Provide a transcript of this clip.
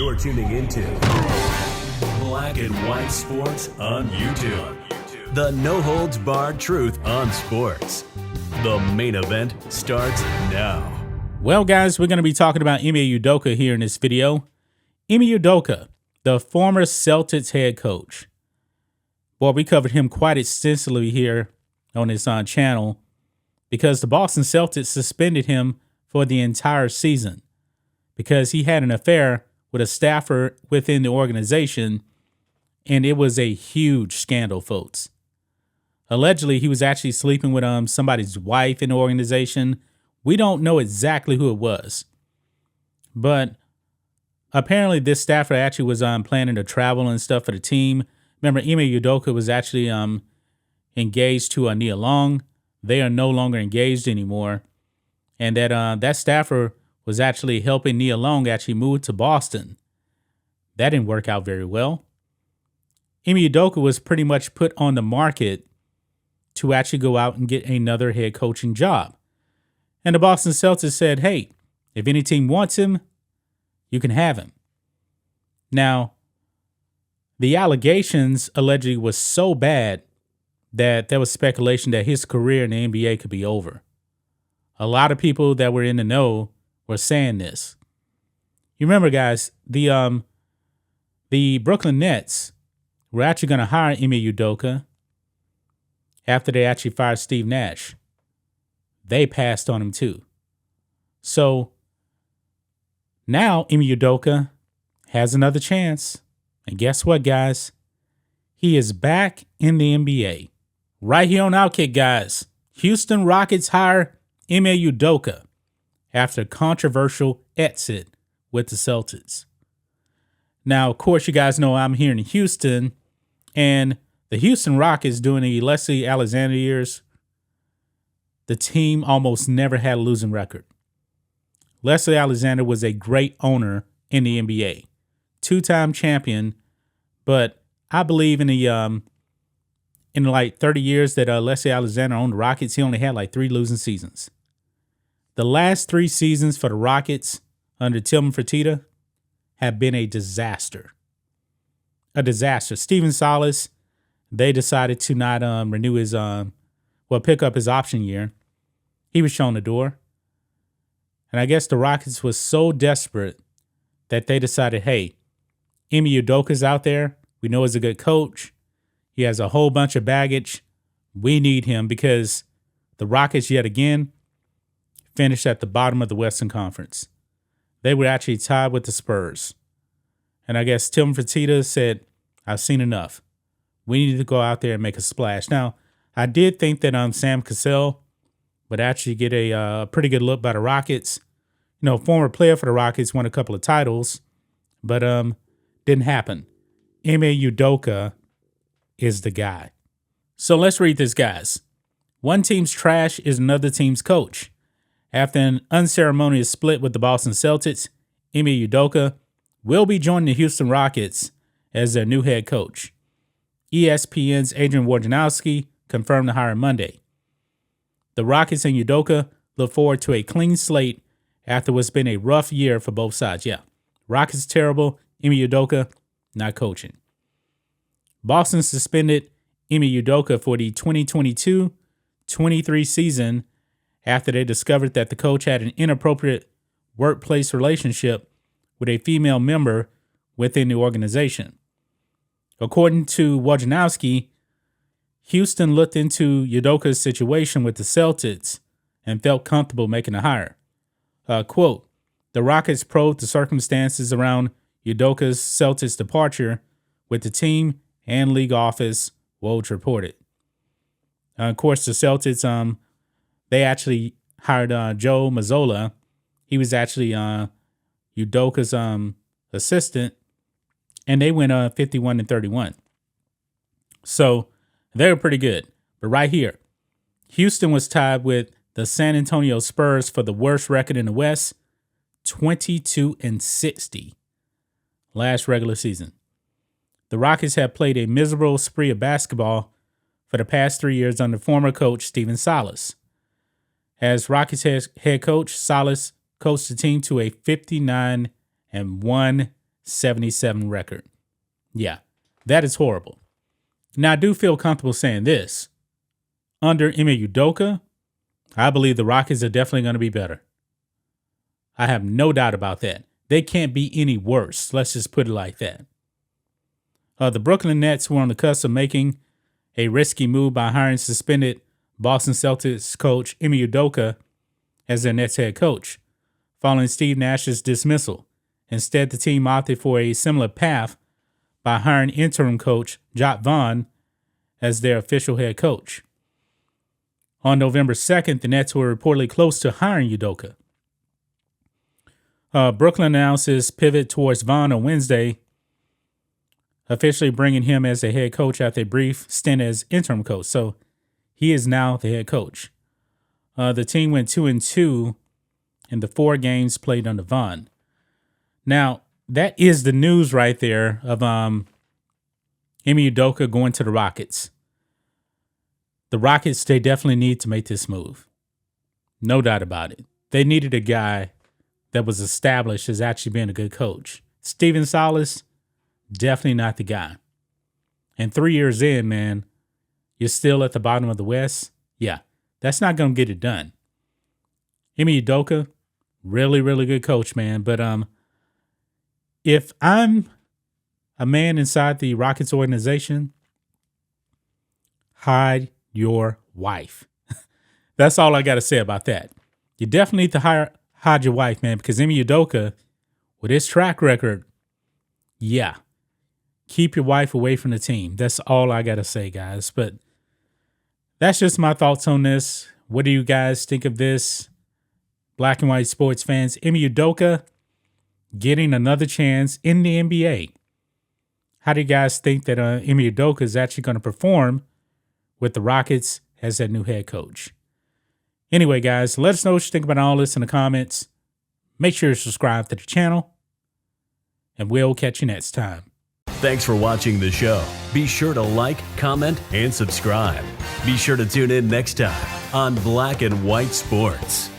You're tuning into Black and White Sports on YouTube. The no-holds-barred truth on sports. The main event starts now. Well, guys, we're going to be talking about Ime Udoka here in this video. Ime Udoka, the former Celtics head coach. Boy, we covered him quite extensively here on this channel because the Boston Celtics suspended him for the entire season because he had an affair with a staffer within the organization, and it was a huge scandal, folks. Allegedly, he was actually sleeping with somebody's wife in the organization. We don't know exactly who it was, but apparently this staffer actually was planning to travel and stuff for the team. Remember, Ime Udoka was actually engaged to Nia Long. They are no longer engaged anymore, and that staffer was actually helping Nia Long actually move to Boston. That didn't work out very well. Ime Udoka was pretty much put on the market to actually go out and get another head coaching job. And the Boston Celtics said, hey, if any team wants him, you can have him. Now, the allegations allegedly was so bad that there was speculation that his career in the NBA could be over. A lot of people that were in the know were saying this. You remember, guys, the Brooklyn Nets were actually going to hire Ime Udoka after they actually fired Steve Nash. They passed on him too. So now Ime Udoka has another chance. And guess what, guys? He is back in the NBA. Right here on Outkick, guys. Houston Rockets hire Ime Udoka after controversial exit with the Celtics. Now, of course, you guys know I'm here in Houston, and the Houston Rockets during the Leslie Alexander years, the team almost never had a losing record. Leslie Alexander was a great owner in the NBA, two-time champion, but I believe in like 30 years that Leslie Alexander owned the Rockets, he only had like 3 losing seasons. The last 3 seasons for the Rockets under Tillman Fertitta have been a disaster. A disaster. Steven Silas, they decided to not renew his, pick up his option year. He was shown the door. And I guess the Rockets was so desperate that they decided, hey, Ime Udoka's out there. We know he's a good coach. He has a whole bunch of baggage. We need him because the Rockets, yet again, finished at the bottom of the Western Conference. They were actually tied with the Spurs. And I guess Tillman Fertitta said, I've seen enough. We need to go out there and make a splash. Now, I did think that Sam Cassell would actually get a pretty good look by the Rockets. You know, former player for the Rockets, won a couple of titles, but didn't happen. Ime Udoka is the guy. So let's read this, guys. One team's trash is another team's coach. After an unceremonious split with the Boston Celtics, Ime Udoka will be joining the Houston Rockets as their new head coach. ESPN's Adrian Wojnarowski confirmed the hire Monday. The Rockets and Udoka look forward to a clean slate after what's been a rough year for both sides. Yeah, Rockets terrible, Ime Udoka not coaching. Boston suspended Ime Udoka for the 2022-23 season after they discovered that the coach had an inappropriate workplace relationship with a female member within the organization. According to Wojnarowski, Houston looked into Udoka's situation with the Celtics and felt comfortable making a hire. Quote, the Rockets probed the circumstances around Udoka's Celtics departure with the team and league office, Woj reported. Of course, the Celtics, they actually hired Joe Mazzola. He was actually Udoka's assistant, and they went 51-31. So they were pretty good. But right here, Houston was tied with the San Antonio Spurs for the worst record in the West, 22-60 last regular season. The Rockets have played a miserable spree of basketball for the past 3 years under former coach Stephen Silas. As Rockets head coach, Silas coached the team to a 59-1 77 record. Yeah, that is horrible. Now, I do feel comfortable saying this. Under Ime Udoka, I believe the Rockets are definitely going to be better. I have no doubt about that. They can't be any worse. Let's just put it like that. The Brooklyn Nets were on the cusp of making a risky move by hiring suspended Boston Celtics coach Ime Udoka as their Nets head coach, following Steve Nash's dismissal. Instead, the team opted for a similar path by hiring interim coach Jacques Vaughn as their official head coach. On November 2nd, the Nets were reportedly close to hiring Udoka. Brooklyn announced its pivot towards Vaughn on Wednesday, officially bringing him as a head coach after a brief stint as interim coach. So he is now the head coach. The team went 2-2 in the 4 games played under Vaughn. Now, that is the news right there of Ime Udoka going to the Rockets. The Rockets, they definitely need to make this move. No doubt about it. They needed a guy that was established as actually being a good coach. Steven Silas, definitely not the guy. And 3 years in, man, you're still at the bottom of the West. Yeah, that's not going to get it done. Ime Udoka, really, really good coach, man. But if I'm a man inside the Rockets organization, hide your wife. That's all I got to say about that. You definitely need to hide your wife, man, because Ime Udoka, with his track record, yeah, keep your wife away from the team. That's all I got to say, guys. But that's just my thoughts on this. What do you guys think of this? Black and white sports fans, Ime Udoka getting another chance in the NBA. How do you guys think that Ime Udoka is actually going to perform with the Rockets as their new head coach? Anyway, guys, let us know what you think about all this in the comments. Make sure to subscribe to the channel, and we'll catch you next time. Thanks for watching the show. Be sure to like, comment, and subscribe. Be sure to tune in next time on Black and White Sports.